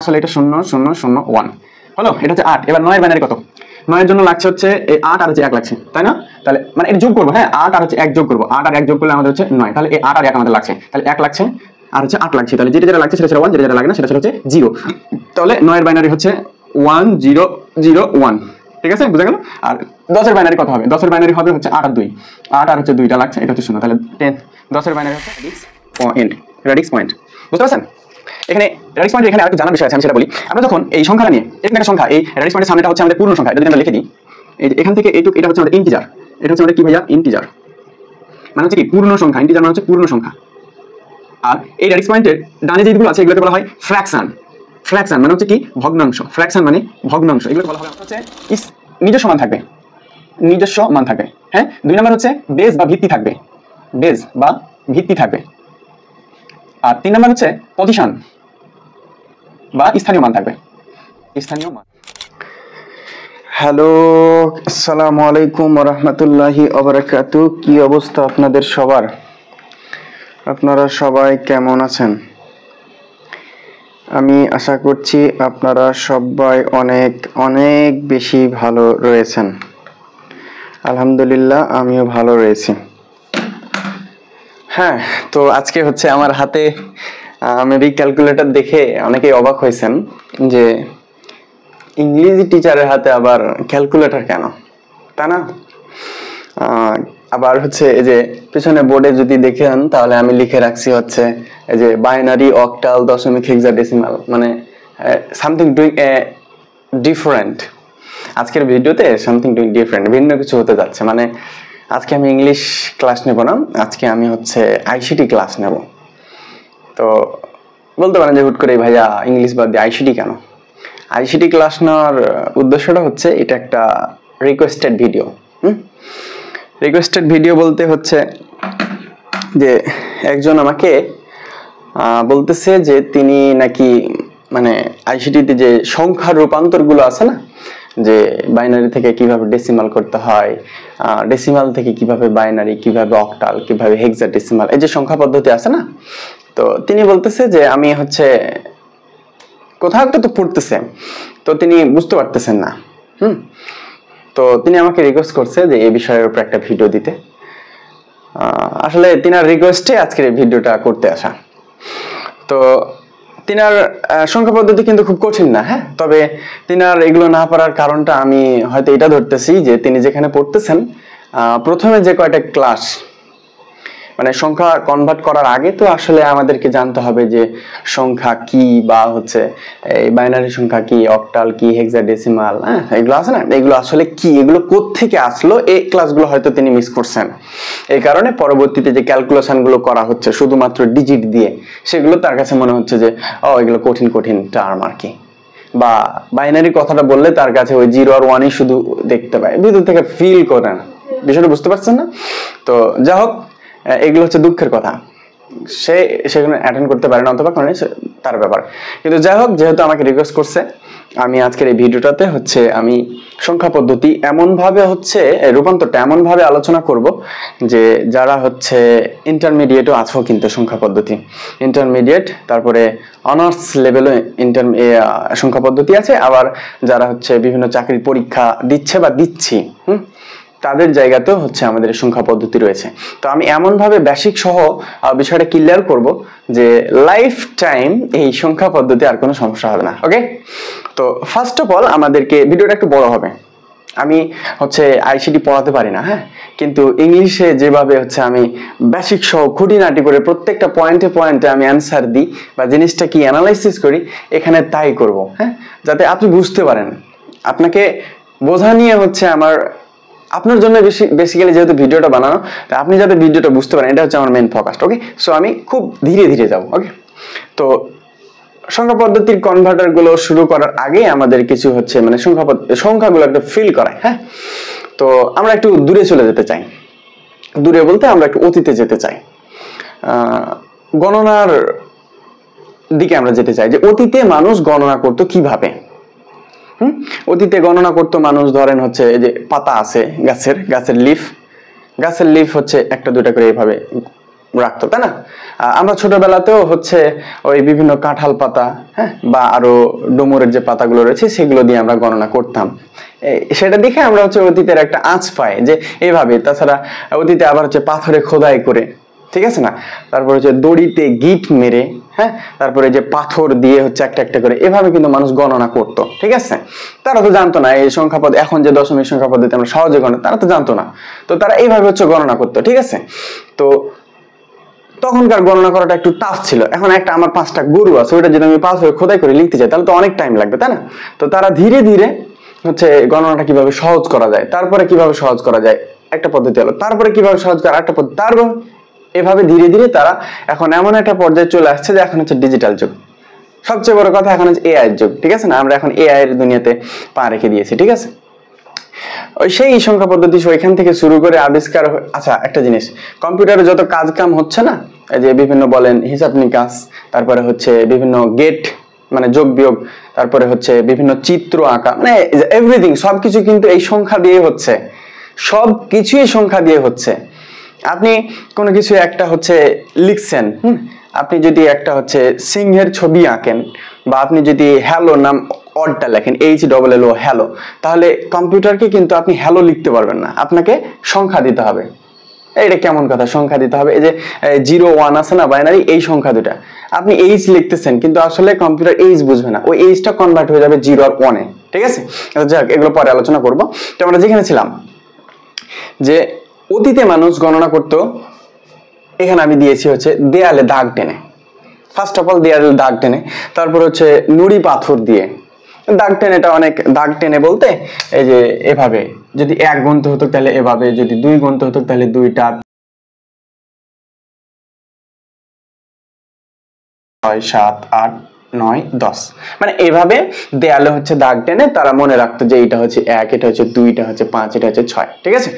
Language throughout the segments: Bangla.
আসলে এটা 0 0 0 1 হলো, এটা হচ্ছে 8। এবার 9 এর বাইনারি কত? 9 এর জন্য লাগছে হচ্ছে এই 8 আর হচ্ছে 1 লাগছে, তাই না? তাহলে মানে এটা যোগ করব, হ্যাঁ 8 আর হচ্ছে 1 যোগ করব, 8 আর 1 যোগ করলে আমাদের হচ্ছে 9। তাহলে এই 8 আর 1 আমাদের লাগছে, তাহলে 1 লাগছে আর হচ্ছে 8 লাগছে। তাহলে যেটা যেটা লাগছে সেটা 1, যেটা যেটা লাগে না সেটা হচ্ছে 0। তাহলে 9 এর বাইনারি হচ্ছে 1 0 0 1, ঠিক আছে, বুঝা গেল? আর 10 এর বাইনারি কত হবে? 10 এর বাইনারি হবে হচ্ছে 8 আর 2, 8 আর হচ্ছে 2টা লাগছে, এটা হচ্ছে 0। তাহলে 10 10 এর বাইনারি হচ্ছে রেডিক্স পয়েন্ট। বুঝতে পারছেন? এখানে রেডিক্স পয়েন্ট এখানে আরেকটা জানার বিষয় আছে, আমি সেটা বলি। আমরা যখন এই সংখ্যাটা নিয়ে এখানে একটা সংখ্যা, এই রেডিক্স পয়েন্টের সামনেটা হচ্ছে আমাদের পূর্ণ সংখ্যা, এটা যদি আমরা লিখে দিই, এই যে এখান থেকে এইটুকু, এটা হচ্ছে আমাদের ইন্টিজার, এটা হচ্ছে আমাদের কি ভাইয়া? ইন্টিজার মানে হচ্ছে কি পূর্ণ সংখ্যা, ইন্টিজার মানে হচ্ছে পূর্ণ সংখ্যা। আর এই রেডিক্স পয়েন্টের ডানে যেগুলো আছে এগুলোকে বলা হয় ফ্র্যাকশন। ফ্র্যাকশন মানে হচ্ছে কি? ভগ্নাংশ। ফ্র্যাকশন মানে ভগ্নাংশ। এগুলোকে বলা হয় হচ্ছে নিজস্ব মান থাকবে, নিজস্ব মান থাকবে, হ্যাঁ। 2 নম্বর হচ্ছে বেস বা ভিত্তি থাকবে, বেস বা ভিত্তি থাকবে। আর 3 নম্বর হচ্ছে পজিশন বা স্থানীয় মান থাকবে, স্থানীয় মান। হ্যালো, আসসালামু আলাইকুম ওয়া রাহমাতুল্লাহি ওয়া বারাকাতুহু। কি অবস্থা আপনাদের সবার? আপনারা সবাই কেমন আছেন? আমি আশা করছি আপনারা সবাই অনেক অনেক বেশি ভালো রয়েছেন। আলহামদুলিল্লাহ আমিও ভালো রয়েছি। হ্যাঁ, তো আজকে হচ্ছে আমার হাতে মেবি ক্যালকুলেটর দেখে অনেকেই অবাক হয়েছেন যে ইংরেজি টিচারের হাতে আবার ক্যালকুলেটর কেন, তাই না? আবার হচ্ছে এই যে পিছনে বোর্ডে যদি দেখেন তাহলে আমি লিখে রাখছি হচ্ছে এই যে বাইনারি, অক্টাল, দশমিক, হেক্সাডেসিমাল, মানে সামথিং ডুইং ডিফারেন্ট। আজকের ভিডিওতে সামথিং ডুইং ডিফারেন্ট, ভিন্ন কিছু হতে যাচ্ছে। মানে আজকে আমি ইংলিশ ক্লাস নেব না, আজকে আমি হচ্ছে আইসিটি ক্লাস নেব। তো বলতে পারেন যে হুট করে ভাইয়া ইংলিশ বাদ দিয়ে আইসিটি কেন? আইসিটি ক্লাস নেওয়ার উদ্দেশ্যটা হচ্ছে এটা একটা রিকোয়েস্টেড ভিডিও। রিকোয়েস্টেড ভিডিও বলতে হচ্ছে যে একজন আমাকে বলতেছে যে তিনি নাকি মানে আইসিটিতে যে সংখ্যার রূপান্তরগুলো আছে না, যে বাইনারি থেকে কিভাবে ডেসিমাল করতে হয়, ডেসিমাল থেকে কিভাবে বাইনারি, কিভাবে অক্টাল, কিভাবে হেক্সাডেসিমাল, এই যে সংখ্যা পদ্ধতি আছে না, তো তিনি বলতেছে যে আমি হচ্ছে কোথাও একটা তো পড়তেছে, তো তিনি বুঝতে পারতেছেন না। তো তিনি আমাকে রিকোয়েস্ট করছে যে এই বিষয়ের উপর একটা ভিডিও দিতে। আসলে তিনার রিকোয়েস্টে আজকের এই ভিডিওটা করতে আসা। তো তিনার সংখ্যা পদ্ধতি কিন্তু খুব কঠিন না, হ্যাঁ, তবে তিনার এগুলো না পারার কারণটা আমি হয়তো এটা ধরতেছি যে তিনি যেখানে পড়তেছেন প্রথমে যে কয়টা ক্লাস, মানে সংখ্যা কনভার্ট করার আগে তো আসলে আমাদেরকে জানতে হবে যে সংখ্যা কি, বা হচ্ছে এই বাইনারি সংখ্যা কি, অক্টাল কি, হেক্সাডেসিমাল, হ্যাঁ এগুলো আছে না, এগুলো আসলে কি, এগুলো কোত্থেকে আসলো, এই ক্লাসগুলো হয়তো তিনি মিস করছেন। এই কারণে পরবর্তীতে যে ক্যালকুলেশন গুলো করা হচ্ছে শুধুমাত্র ডিজিট দিয়ে, সেগুলো তার কাছে মনে হচ্ছে যে ও এগুলো কঠিন কঠিন টার্ম আর কি, বা বাইনারি কথাটা বললে তার কাছে ওই 0 আর 1ই শুধু দেখতে পায়, ভিতর থেকে ফিল করে না। বিষয়টা বুঝতে পারছেন না? তো যা হোক, এগুলো হচ্ছে দুঃখের কথা, সেখানে অ্যাটেন্ড করতে পারে না অথবা কারণে তার ব্যাপার। কিন্তু যাই হোক, যেহেতু আমাকে রিকোয়েস্ট করছে, আমি আজকের এই ভিডিওটাতে হচ্ছে আমি সংখ্যা পদ্ধতি এমন ভাবে হচ্ছে রূপান্তরটা এমন ভাবে আলোচনা করব যে যারা হচ্ছে ইন্টারমিডিয়েটও আছো, কিন্তু সংখ্যা পদ্ধতি ইন্টারমিডিয়েট, তারপরে অনার্স লেভেলও সংখ্যা পদ্ধতি আছে, আবার যারা হচ্ছে বিভিন্ন চাকরির পরীক্ষা দিচ্ছে বা দিচ্ছি তাদের জায়গাতেও হচ্ছে আমাদের সংখ্যা পদ্ধতি রয়েছে। তো আমি এমন ভাবে বেসিক সহ বিষয়টা ক্লিয়ার করব যে লাইফ টাইম এই সংখ্যা পদ্ধতি আর কোনো সমস্যা হবে না। ওকে, তো ফার্স্ট অফ অল আমাদেরকে ভিডিওটা একটু বড় হবে। আমি হচ্ছে আইসিটি পড়াতে পারি না, হ্যাঁ, কিন্তু ইংলিশে যেভাবে হচ্ছে আমি বেসিক সহ খুঁটিনাটি করে প্রত্যেকটা পয়েন্টে পয়েন্টে আমি অ্যান্সার দিই বা জিনিসটা কি অ্যানালাইসিস করি, এখানে তাই করব, হ্যাঁ, যাতে আপনি বুঝতে পারেন। আপনাকে বোঝা নিয়ে হচ্ছে আপনার জন্য বেসিক্যালি যেহেতু ভিডিওটা বানানো, আপনি যাতে ভিডিওটা বুঝতে পারেন, এটা হচ্ছে আমার মেইন ফোকাস। ওকে, সো আমি খুব ধীরে ধীরে যাব। ওকে, তো সংখ্যা পদ্ধতির কনভার্টার গুলো শুরু করার আগে আমাদের কিছু হচ্ছে মানে সংখ্যাগুলো একটু ফিল করায়। হ্যাঁ, তো আমরা একটু দূরে চলে যেতে চাই। দূরে বলতে আমরা একটু অতীতে যেতে চাই, গণনার দিকে আমরা যেতে চাই, যে অতীতে মানুষ গণনা করতো কিভাবে। অতীতে গণনা করতো মানুষ, ধরেন হচ্ছে এই যে পাতা আছে গাছের লিফ হচ্ছে একটা দুটা করে এইভাবে রাখতো, তাই না? আমরা ছোটবেলাতেও হচ্ছে ওই বিভিন্ন কাঁঠাল পাতা, হ্যাঁ, বা আরো ডুমুরের যে পাতাগুলো রয়েছে সেগুলো দিয়ে আমরা গণনা করতাম। সেটা দেখে আমরা হচ্ছে অতীতের একটা আঁচ পাই যে এইভাবে। তাছাড়া অতীতে আবার হচ্ছে পাথরে খোদাই করে, ঠিক আছে না, তারপর হচ্ছে দড়িতে গিট মেরে, হ্যাঁ, তারপরে যে পাথর দিয়ে হচ্ছে একটা একটা করে এভাবে কিন্তু মানুষ গণনা করতো, ঠিক আছে। তারা তো জানতো না এই সংখ্যা পদ্ধতি, এখন যে দশমিক সংখ্যা পদ্ধতি আমরা সহজে গণনা, তারা তো জানতো না। তো তারা এইভাবে হচ্ছে গণনা করতো, ঠিক আছে। তো তখনকার গণনা করাটা একটু টাফ ছিল। এখন একটা আমার 5টা গরু আছে, ওইটা যদি আমি পাথরে খোদাই করে লিখতে চাই তাহলে তো অনেক টাইম লাগবে, তাই না? তো তারা ধীরে ধীরে হচ্ছে গণনাটা কিভাবে সহজ করা যায়, তারপরে কিভাবে সহজ করা যায় একটা পদ্ধতি হলো, তারপরে কিভাবে সহজ করা একটা পদ্ধতি, তারপর এভাবে ধীরে ধীরে তারা এখন এমন একটা পর্যায়ে চলে আসছে যে এখন হচ্ছে ডিজিটাল যুগ। সবচেয়ে বড় কথা এখন হচ্ছে এআই এর যুগ, ঠিক আছে না? আমরা এখন এআই এর দুনিয়াতে পা রেখে দিয়েছি, ঠিক আছে। ওই সেই সংখ্যা পদ্ধতি ওইখান থেকে শুরু করে আবিষ্কার। আচ্ছা, একটা জিনিস, কম্পিউটারে যত কাজ কাম হচ্ছে না, এই যে বিভিন্ন বলেন হিসাব নিকাশ, তারপরে হচ্ছে বিভিন্ন গেট মানে যোগ বিয়োগ, তারপরে হচ্ছে বিভিন্ন চিত্র আঁকা, মানে এভরিথিং, সবকিছু কিন্তু এই সংখ্যা দিয়ে হচ্ছে, সব কিছুই সংখ্যা দিয়ে হচ্ছে। আপনি কোনো কিছু একটা হচ্ছে লিখছেন, আপনি যদি একটা হচ্ছে সিংহের ছবি আঁকেন, বা আপনি যদি হ্যালো নাম অডটা লেখেন, HLLO হ্যালো, তাহলে কম্পিউটারকে কিন্তু আপনি হ্যালো লিখতে পারবেন না, আপনাকে সংখ্যা দিতে হবে। এটা কেমন কথা, সংখ্যা দিতে হবে? এই যে 0 1 আছে না, বাইনারি, এই সংখ্যা দুটা আপনি এইচ লিখতেছেন, কিন্তু আসলে কম্পিউটার এইচ বুঝবে না, ওই এইচটা কনভার্ট হয়ে যাবে 0 আর 1 এ, ঠিক আছে। যাক, এগুলো পরে আলোচনা করব। তো আমরা যেখানে ছিলাম যে অতীতে মানুষ গণনা করতো, এখানে আমি দিয়েছি হচ্ছে দেয়ালে দাগ টেনে। ফার্স্ট অফ অল দেয়ালে দাগ টেনে, তারপর হচ্ছে নুড়ি পাথর দিয়ে দাগ টেনে। এটা অনেক দাগ টেনে বলতে এই যে এভাবে, যদি 1 গুনতে হতো তাহলে এভাবে, যদি 2 গুনতে হতো তাহলে 2টা, 6 7 8 9 10, মানে এভাবে দেয়ালে হচ্ছে দাগ টেনে তারা মনে রাখতো যে এটা হচ্ছে 1, এটা হচ্ছে 2, এটা হচ্ছে 5, এটা হচ্ছে 6, ঠিক আছে।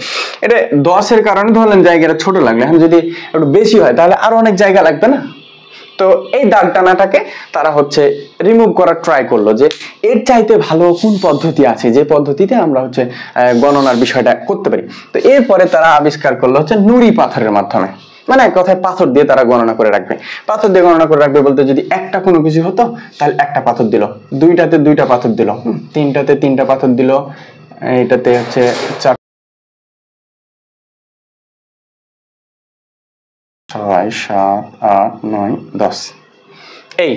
এটা 10 এর কারণে ধরলেন জায়গাটা ছোট লাগলো, এখন যদি একটু বেশি হয় তাহলে আরো অনেক জায়গা লাগবে না। তো এই দাগ টানাটাকে তারা হচ্ছে রিমুভ করার ট্রাই করলো, যে এর চাইতে ভালো কোন পদ্ধতি আছে যে পদ্ধতিতে আমরা হচ্ছে গণনার বিষয়টা করতে পারি। তো এরপরে তারা আবিষ্কার করলো হচ্ছে নুড়ি পাথরের মাধ্যমে, মানে এক কথায় পাথর দিয়ে তারা গণনা করে রাখবে। পাথর দিয়ে গণনা করে রাখবে বলতে, যদি একটা কোনো কিছু হতো তাহলে একটা পাথর দিল, 2টাতে 2টা পাথর দিল, 3টাতে 3টা পাথর দিল, এইটাতে হচ্ছে 4, 6 7 8 9 10। এই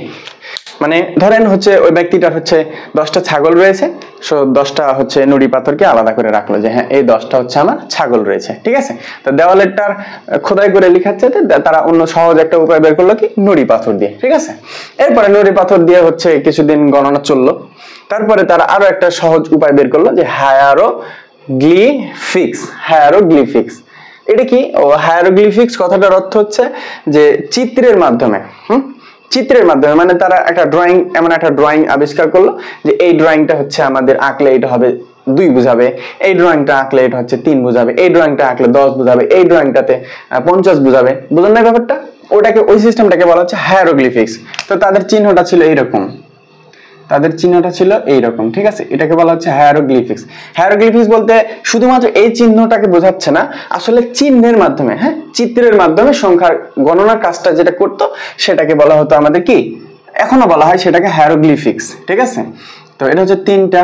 মানে ধরেন হচ্ছে ওই ব্যক্তিটার হচ্ছে 10টা ছাগল রয়েছে, সো 10টা হচ্ছে নুড়ি পাথরকে আলাদা করে রাখলো, যে হ্যাঁ এই 10টা হচ্ছে আমার ছাগল রয়েছে, ঠিক আছে। তো দেওয়ালেরটার খোদাই করে লিখাচ্ছে, তারা অন্য সহজ একটা উপায় বের করলো, কি নুড়ি পাথর দিয়ে, ঠিক আছে। এরপরে নুড়ি পাথর দিয়ে হচ্ছে কিছুদিন গণনা চললো, তারপরে তারা আরো একটা সহজ উপায় বের করলো, যে হায়ারোগ্লিফিক্স। হায়ারোগ্লিফিক্স এটা কি? ও হায়ারোগ্লিফিক্স কথাটার অর্থ হচ্ছে যে চিত্রের মাধ্যমে, চিত্রের মাধ্যমে, মানে তারা একটা ড্রয়িং, এমন একটা ড্রয়িং আবিষ্কার করলো যে এই ড্রয়িংটা হচ্ছে আমাদের আঁকলে এটা হবে 2 বুঝাবে, এই ড্রয়িংটা আঁকলে এটা হচ্ছে 3 বুঝাবে, এই ড্রয়িংটা আঁকলে 10 বুঝাবে, এই ড্রয়িংটাতে 50 বুঝাবে। বুঝলেন না ব্যাপারটা? ওটাকে, ওই সিস্টেমটাকে বলা হচ্ছে হায়ারোগ্লিফিক্স। তো তাদের চিহ্নটা ছিল এইরকম, তাদের চিহ্নটা ছিল এইরকম, ঠিক আছে। এটাকে বলা হচ্ছে হায়ারোগ্লিফিক্স। হায়ারোগ্লিফিক্স বলতে শুধুমাত্র এই চিহ্নটাকে বোঝাচ্ছে না, আসলে চিহ্নের মাধ্যমে, হ্যাঁ, চিত্রের মাধ্যমে সংখ্যার গণনার কাজটা যেটা করতো সেটাকে বলা হতো আমাদের কি, এখনো বলা হয় সেটাকে হায়ারোগ্লিফিক্স, ঠিক আছে। তো এটা হচ্ছে 3টা,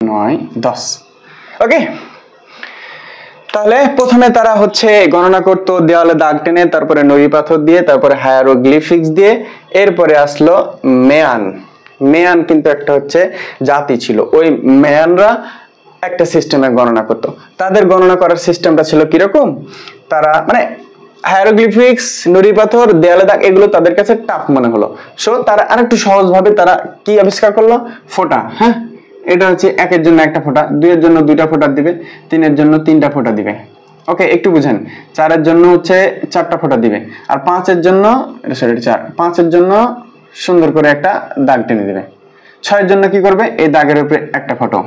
9 10, ওকে। তাহলে প্রথমে তারা হচ্ছে গণনা করতো দেওয়ালে দাগ টেনে, তারপরে নুড়ি পাথর দিয়ে, তারপরে হায়ারোগ্লিফিক্স দিয়ে, এরপরে আসলো মেয়ান। মেয়ান কিন্তু একটা হচ্ছে জাতি ছিল, ওই মেয়ানরা একটা সিস্টেমে গণনা করতো। তাদের গণনা করার সিস্টেমটা ছিল কিরকম, তারা মানে হায়ারোগ্লিফিক্স, নুড়ি পাথর, দেয়ালে দাগ, এগুলো তাদের কাছে টাফ মনে হলো, সো তারা আরেকটু সহজ ভাবে তারা কি আবিষ্কার করলো, ফোঁটা। হ্যাঁ, এটা হচ্ছে 1 এর জন্য একটা ফোঁটা, 2 এর জন্য 2টা ফোঁটা দিবে, 3 এর জন্য 3টা ফোঁটা দিবে, ওকে, একটু বুঝেন। 4 এর জন্য হচ্ছে 4টা ফোঁটা দিবে, আর 5 এর জন্য, সরি 4, 5 এর জন্য সুন্দর করে একটা দাগ টেনে দিবে। 6 এর জন্য কি করবে, এই দাগের উপরে একটা ফটো।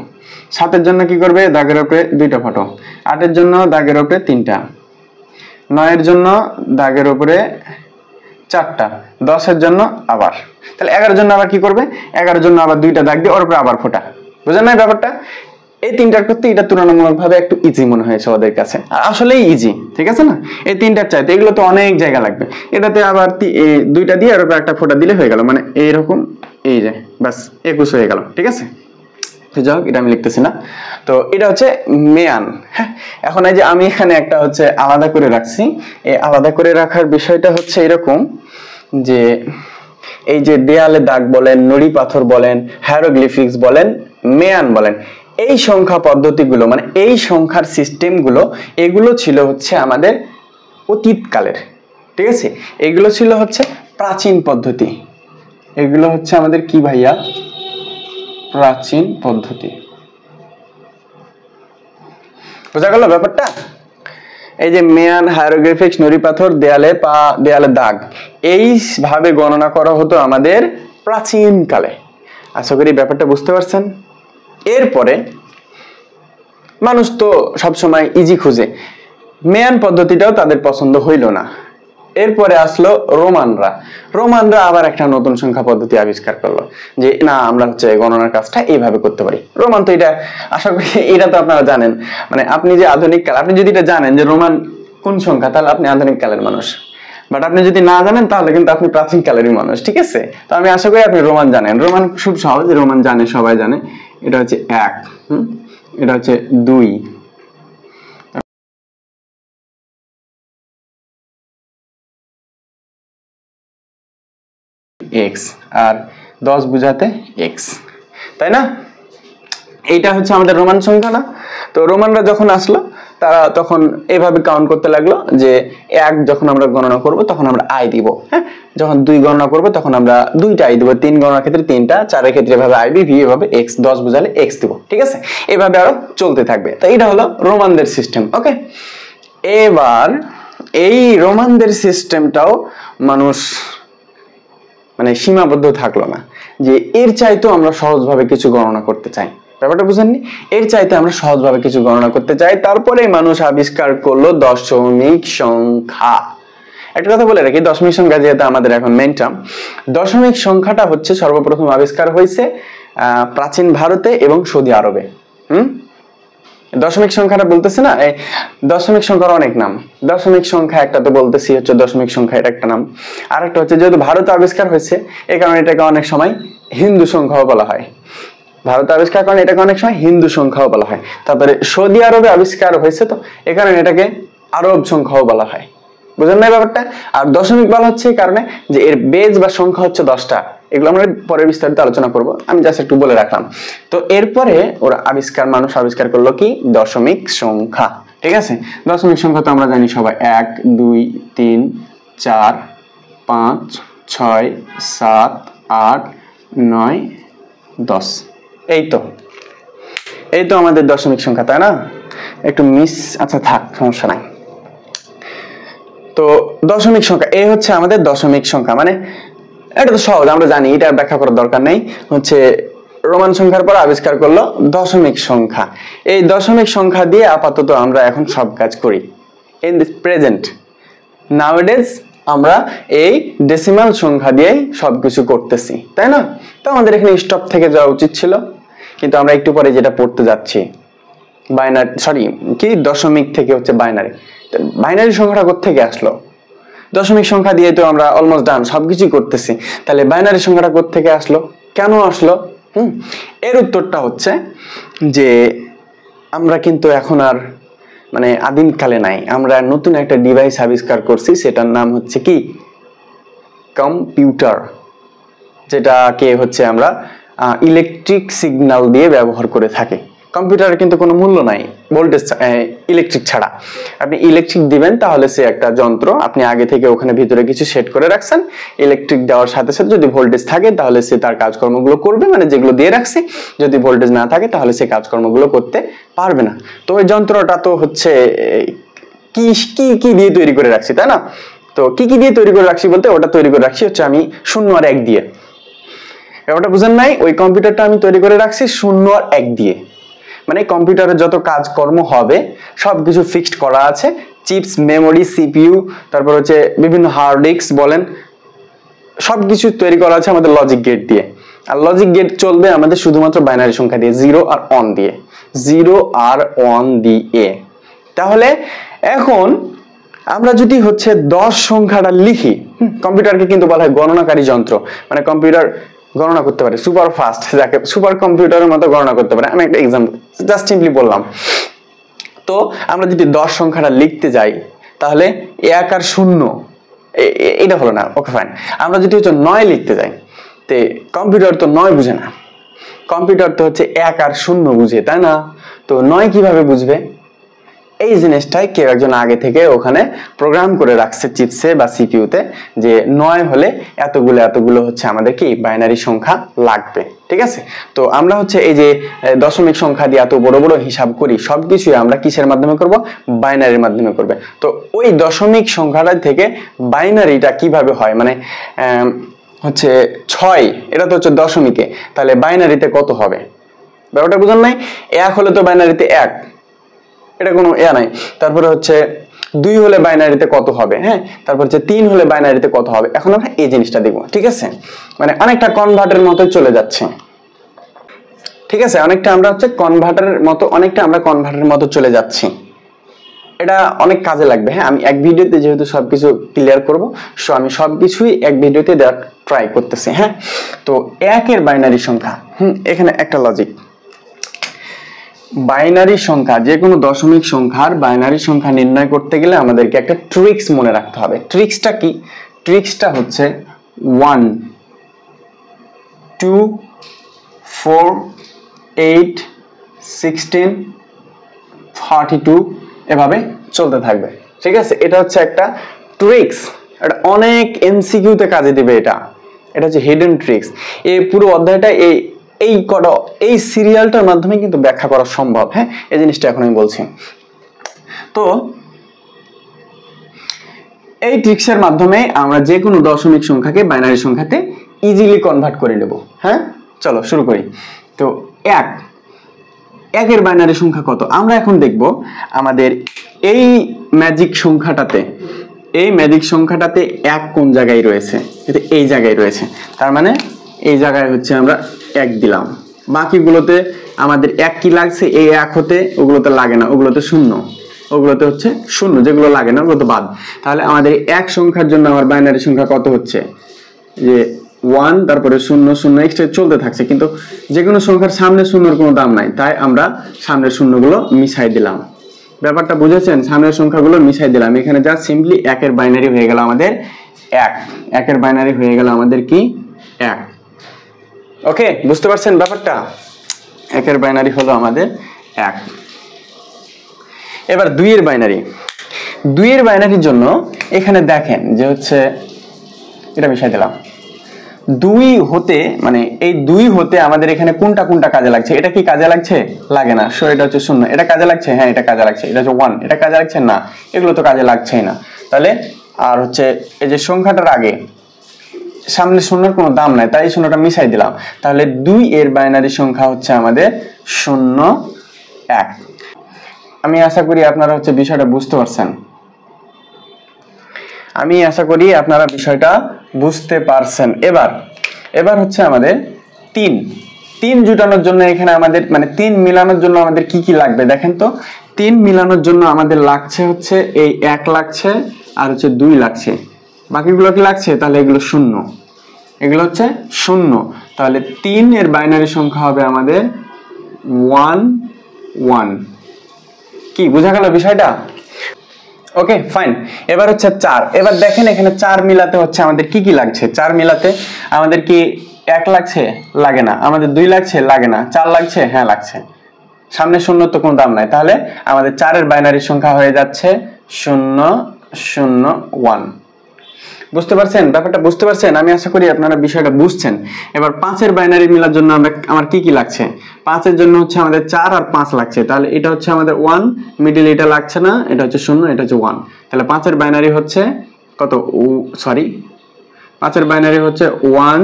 7 এর জন্য কি করবে, দাগের উপরে 2টা ফটো। 8 এর জন্য দাগের উপরে 3টা। 9 এর জন্য দাগের উপরে 4টা। 10 এর জন্য আবার, তাহলে 11 এর জন্য আবার কি করবে, 11 এর জন্য আবার 2টা দাগ দিয়ে ওর উপরে আবার ফোঁটা। বুঝেন না ব্যাপারটা? এই তিনটার করতে এটা তুলনামূলকভাবে একটু ইজি মনে হয়েছে ওদের কাছে, আর আসলেই ইজি, ঠিক আছে না? এই তিনটার চাইতে এগুলো তো অনেক জায়গা লাগবে, এটাতে আবার দুইটা দিয়ে আর একটা ফোঁটা দিলে হয়ে গেল, মানে এইরকম, এই যে বাস 21 হয়ে গেল, ঠিক আছে? তো যাই হোক, এটা আমি লিখতেছি না। তো এটা হচ্ছে মেয়ান। হ্যাঁ, এখন এই যে আমি এখানে একটা হচ্ছে আলাদা করে রাখছি, এই আলাদা করে রাখার বিষয়টা হচ্ছে এরকম যে এই যে দেয়ালে দাগ বলেন, নুড়ি পাথর বলেন, হায়ারোগ্লিফিক্স বলেন, মেয়ান বলেন, এই সংখ্যা পদ্ধতিগুলো মানে এই সংখ্যার সিস্টেমগুলো এগুলো ছিল হচ্ছে আমাদের অতীতকালের, ঠিক আছে? এগুলো ছিল হচ্ছে প্রাচীন পদ্ধতি, এগুলো হচ্ছে আমাদের কি ভাইয়া? প্রাচীন পদ্ধতি। বোঝা গেল ব্যাপারটা? এই যে মেয়ান, হায়ারোগ্লিফিক্স, নুড়ি পাথর, দেয়ালে পা, দেয়ালে দাগ, এইভাবে গণনা করা হতো আমাদের প্রাচীন কালে। আশা করি ব্যাপারটা বুঝতে পারছেন। এরপরে মানুষ তো সবসময় ইজি খুঁজে, মেয়ান পদ্ধতিটাও তাদের পছন্দ হইল না। এরপরে আসলো রোমানরা আবার একটা নতুন সংখ্যা পদ্ধতি আবিষ্কার করলো, যে না, আমরা হচ্ছে গণনার কাজটা এইভাবে করতে পারি। রোমান তো এটা, আশা করি এটা তো আপনারা জানেন, মানে আপনি যে আধুনিক কাল, আপনি যদি এটা জানেন যে রোমান কোন সংখ্যা, তাহলে আপনি আধুনিক কালের মানুষ। বাট আপনি যদি না জানেন তাহলে কিন্তু আপনি প্রাচীন কালেরই মানুষ, ঠিক আছে? তো আমি আশা করি আপনি রোমান জানেন। রোমান খুব সহজ, রোমান জানে, সবাই জানে। এটা হচ্ছে 1, এটা হচ্ছে 2, এক্স, আর 10 বুঝাতে এক্স, তাই না? এইটা হচ্ছে আমাদের রোমান সংখ্যা না? তো রোমানরা যখন আসলো, তারা তখন এভাবে কাউন্ট করতে লাগলো যে 1 যখন আমরা গণনা করব তখন আমরা আই দিব, হ্যাঁ, যখন 2 গণনা করব তখন আমরা 2টা আই দিব, 3 গণনার ক্ষেত্রে 3টা, 4 এর ক্ষেত্রে এভাবে আই ভি এভাবে এক্স, 10 বুঝালে এক্স দিব, ঠিক আছে? এভাবে আরো চলতে থাকবে। তো এটা হলো রোমানদের সিস্টেম, ওকে? এবার এই রোমানদের সিস্টেমটাও মানুষ মানে সীমাবদ্ধ থাকলো না, যে এর চাইতেও আমরা সহজভাবে কিছু গণনা করতে চাই। ব্যাপারটা বুঝেননি? এর চাইতে আমরা সহজভাবে কিছু গণনা করতে চাই। তারপরে মানুষ আবিষ্কার করলো দশমিক সংখ্যা। একটা কথা বলে রাখি, দশমিক সংখ্যা যেহেতু আমাদের এখন মেইন টার্ম, দশমিক সংখ্যাটা হচ্ছে সর্বপ্রথম আবিষ্কার হয়েছে প্রাচীন ভারতে এবং সৌদি আরবে। দশমিক সংখ্যাটা বলতেছে না, এই দশমিক সংখ্যার অনেক নাম। দশমিক সংখ্যা একটা তো বলতেছি হচ্ছে দশমিক সংখ্যা, এটা একটা নাম। আর একটা হচ্ছে যেহেতু ভারতে আবিষ্কার হয়েছে, এই কারণে এটাকে অনেক সময় হিন্দু সংখ্যাও বলা হয়। ভারতে আবিষ্কার কারণে এটাকে অনেক সময় হিন্দু সংখ্যাও বলা হয়। তারপরে সৌদি আরবে আবিষ্কার হয়েছে, তো এ কারণে এটাকে আরব সংখ্যাও বলা হয়। বুঝলেন না ব্যাপারটা? আর দশমিক বলা হচ্ছে এই কারণে যে এর বেজ বা সংখ্যা হচ্ছে 10টা। এগুলো আমরা পরে বিস্তারিত আলোচনা করব, আমি জাস্ট একটু বলে রাখলাম। তো এরপরে ওরা মানুষ আবিষ্কার করলো কি? দশমিক সংখ্যা, ঠিক আছে? দশমিক সংখ্যা তো আমরা জানি সবাই, 1, 2, 3, 4, 5, 6, 7, 8, 9, 10। এই তো আমাদের দশমিক সংখ্যা, তাই না? একটু মিস, আচ্ছা থাক, সমস্যা নাই। তো দশমিক সংখ্যা, এই হচ্ছে আমাদের দশমিক সংখ্যা। মানে এটা তো সহজ, আমরা জানি, এটা ব্যাখ্যা করার দরকার নেই। হচ্ছে রোমান সংখ্যার পর আবিষ্কার করলো দশমিক সংখ্যা। এই দশমিক সংখ্যা দিয়ে আপাতত আমরা এখন সব কাজ করি। ইন দিস প্রেজেন্ট নাউএডেজ আমরা এই ডেসিমাল সংখ্যা দিয়েই সবকিছু করতেছি, তাই না? তো আমাদের এখানে স্টপ থেকে যাওয়া উচিত ছিল, কিন্তু আমরা একটু পরে যেটা পড়তে যাচ্ছি, বাইনারি, সরি কি, দশমিক থেকে হচ্ছে বাইনারি। বাইনারি সংখ্যাটা কোত্থেকে আসলো? দশমিক সংখ্যা দিয়ে তো আমরা অলমোস্ট ডান, সবকিছু করতেছি। তাহলে বাইনারি সংখ্যাটা কোত্থেকে আসলো, কেন আসলো? এর উত্তরটা হচ্ছে যে আমরা কিন্তু এখন আর মানে আদিম কালে নাই, আমরা নতুন একটা ডিভাইস আবিষ্কার করছি, সেটার নাম হচ্ছে কি? কম্পিউটার, যেটাকে হচ্ছে আমরা ইলেকট্রিক সিগন্যাল দিয়ে ব্যবহার করে থাকি। কম্পিউটারের কিন্তু কোনো মূল্য নাই ভোল্টেজ, ইলেকট্রিক ছাড়া। আপনি ইলেকট্রিক দিবেন তাহলে সে একটা যন্ত্র, আপনি আগে থেকে ওখানে ভিতরে কিছু সেট করে রাখছেন, ইলেকট্রিক দেওয়ার সাথে সাথে যদি ভোল্টেজ থাকে তাহলে সে তার কাজকর্মগুলো করবে, মানে যেগুলো দিয়ে রাখছে। যদি ভোল্টেজ না থাকে তাহলে সে কাজকর্মগুলো করতে পারবে না। তো ওই যন্ত্রটা তো হচ্ছে কি কি কি দিয়ে তৈরি করে রাখছি, তাই না? তো কি কি দিয়ে তৈরি করে রাখছি বলতে, ওটা তৈরি করে রাখছি হচ্ছে আমি 0 আর 1 দিয়ে। ব্যাপারটা বুঝেন নাই? ওই কম্পিউটারটা আমি তৈরি করে রাখছি 0 আর 1 দিয়ে। মানে কম্পিউটারে যত কাজকর্ম হবে সবকিছু ফিক্সড করা আছে, চিপস, মেমোরি, সিপিইউ, তারপর হচ্ছে বিভিন্ন হার্ড ডিস্ক বলেন, সবকিছু তৈরি করা আছে আমাদের লজিক গেট দিয়ে। আর লজিক গেট চলবে আমাদের শুধুমাত্র বাইনারি সংখ্যা দিয়ে, 0 আর 1 দিয়ে, 0 আর 1 দিয়ে। তাহলে এখন আমরা যদি হচ্ছে 10 সংখ্যাটা লিখি, কম্পিউটারকে কিন্তু বলা হয় গণনাকারী যন্ত্র, মানে কম্পিউটার গণনা করতে পারে, সুপার ফাস্ট, যাকে সুপার কম্পিউটারের মতো গণনা করতে পারে। আমি একটা এক্সাম্পল জাস্ট সিম্পলি বললাম। তো আমরা যদি 10 সংখ্যাটা লিখতে যাই তাহলে 1 আর 0 এটা হলো না, ওকে ফাইন। আমরা যদি হচ্ছে 9 লিখতে যাই, তে কম্পিউটার তো 9 বুঝে না, কম্পিউটার তো হচ্ছে 1 আর 0 বুঝে, তাই না? তো 9 কিভাবে বুঝবে? এই জিনিসটাই কেউ একজন আগে থেকে ওখানে প্রোগ্রাম করে রাখছে চিপসে বা সিপিইউতে, যে 9 হলে এতগুলো এতগুলো হচ্ছে আমাদের কি বাইনারি সংখ্যা লাগবে, ঠিক আছে? তো আমরা হচ্ছে এই যে দশমিক সংখ্যা দিয়ে এত বড় বড় হিসাব করি, সবকিছুই আমরা কিসের মাধ্যমে করব? বাইনারির মাধ্যমে করবে। তো ওই দশমিক সংখ্যাটা থেকে বাইনারিটা কিভাবে হয়, মানে হচ্ছে 6, এটা তো হচ্ছে দশমিকে, তাহলে বাইনারিতে কত হবে? ব্যাপারটা বুঝুন নাই? 1 হলে তো বাইনারিতে 1, এটা কোনো নাই। তারপরে হচ্ছে 2 হলে বাইনারিতে কত হবে, হ্যাঁ? তারপর হচ্ছে 3 হলে বাইনারিতে কত হবে। এখন আমরা এই জিনিসটা দেখব, ঠিক আছে? মানে অনেকটা কনভার্টারের মতো চলে যাচ্ছে, ঠিক আছে? অনেকটা আমরা হচ্ছে কনভার্টারের মতো চলে যাচ্ছি। এটা অনেক কাজে লাগবে, হ্যাঁ? আমি এক ভিডিওতে যেহেতু সবকিছু ক্লিয়ার করব, সো আমি সবকিছুই এক ভিডিওতে দেওয়ার ট্রাই করতেছি, হ্যাঁ? তো 1 এর বাইনারি সংখ্যা, এখানে একটা লজিক, বাইনারি সংখ্যা, যে কোনো দশমিক সংখ্যার বাইনারি সংখ্যা নির্ণয় করতে গেলে আমাদেরকে একটা ট্রিক্স মনে রাখতে হবে। ট্রিক্সটা কি? ট্রিক্সটা হচ্ছে 1 2 4 8 16 32 এভাবে চলতে থাকবে, ঠিক আছে? এটা হচ্ছে একটা ট্রিক্স, এটা অনেক এমসিকিউতে কাজে দিবে। এটা হচ্ছে হিডেন ট্রিক্স। এই পুরো অধ্যায়টা এই সিরিয়ালটার মাধ্যমে কিন্তু ব্যাখ্যা করা সম্ভব, হ্যাঁ? এই জিনিসটা এখন আমি বলছি। তো এই ট্রিক্সের মাধ্যমে আমরা যে কোনো দশমিক সংখ্যাকে বাইনারি সংখ্যাতে ইজিলি কনভার্ট করে নেব, হ্যাঁ? চলো শুরু করি। তো 1 এর বাইনারি সংখ্যা কত? আমরা এখন দেখব আমাদের এই ম্যাজিক সংখ্যাটাতে 1 কোন জায়গায় রয়েছে? এটা এই জায়গায় রয়েছে, তার মানে এই জায়গায় হচ্ছে আমরা 1 দিলাম। বাকিগুলোতে আমাদের 1 কি লাগছে? এই 1 হতে ওগুলোতে লাগে না, ওগুলোতে 0, ওগুলোতে হচ্ছে 0, যেগুলো লাগে না ওগুলো তো বাদ। তাহলে আমাদের 1 সংখ্যার জন্য আমার বাইনারি সংখ্যা কত হচ্ছে? যে 1, তারপরে 0 0 এক্সট্রা চলতে থাকছে, কিন্তু যে কোনো সংখ্যার সামনে 0-এর কোনো দাম নাই, তাই আমরা সামনের শূন্যগুলো মিশাই দিলাম। ব্যাপারটা বুঝেছেন? সামনের সংখ্যাগুলো মিশাই দিলাম। এখানে যা সিম্পলি 1 এর বাইনারি হয়ে গেল আমাদের 1 এর বাইনারি হয়ে গেল আমাদের কি 1। ওকে, বুঝতে পারছেন ব্যাপারটা? 1 এর বাইনারি হলো আমাদের 1। এবার 2 এর বাইনারি। 2 এর বাইনারির জন্য এখানে দেখেন যে হচ্ছে এটা মিশাই দিলাম। 2 হতে, মানে এই 2 হতে আমাদের এখানে কোনটা কাজে লাগছে? এটা কি কাজে লাগছে? লাগে না। সো এটা হচ্ছে 0। এটা কাজে লাগছে? হ্যাঁ, এটা কাজে লাগছে। এটা হচ্ছে 1। এটা কাজে লাগছে? না, এগুলো তো কাজে লাগছেই না। তাহলে আর হচ্ছে এই যে সংখ্যাটার আগে সামনে 0-এর কোনো দাম নাই, তাই 0টা মিশাই দিলাম। তাহলে 2 এর বাইনারি সংখ্যা হচ্ছে আমাদের 0 1। আমি আশা করি আপনারা হচ্ছে বিষয়টা বুঝতে পারছেন। এবার হচ্ছে আমাদের 3 জুটানোর জন্য এখানে আমাদের, মানে 3 মিলানোর জন্য আমাদের কি কি লাগবে দেখেন তো। 3 মিলানোর জন্য আমাদের লাগছে হচ্ছে এই 1 লাগছে, আর হচ্ছে 2 লাগছে। বাকিগুলো কি লাগছে? তাহলে এগুলো 0, এগুলো হচ্ছে 0। তাহলে 3 এর বাইনারি সংখ্যা হবে আমাদের 1 1। কি বোঝা গেল বিষয়টা? Okay fine. এবার হচ্ছে 4। এবার দেখেন এখানে 4 মিলাতে হচ্ছে আমাদের কি কি লাগছে। 4 মিলাতে আমাদের কি 1 লাগছে? লাগে না। আমাদের 2 লাগছে? লাগে না। 4 লাগছে? হ্যাঁ লাগছে। সামনে 0 তো কোনো দাম নাই, তাহলে আমাদের 4 এর বাইনারি সংখ্যা হয়ে যাচ্ছে 0 0 1। বুঝতে পারছেন ব্যাপারটা? বুঝতে পারছেন? আমি আশা করি আপনারা বিষয়টা বুঝছেন। এবার 5 এর বাইনারি মিলার জন্য আমার কি কি লাগছে? 5 এর জন্য হচ্ছে আমাদের 4 আর 5 লাগছে। তাহলে এটা হচ্ছে আমাদের 1, মিডল এটা লাগছে না, এটা হচ্ছে 0, এটা হচ্ছে 1। তাহলে 5 এর বাইনারি হচ্ছে কত? 5 এর বাইনারি হচ্ছে 1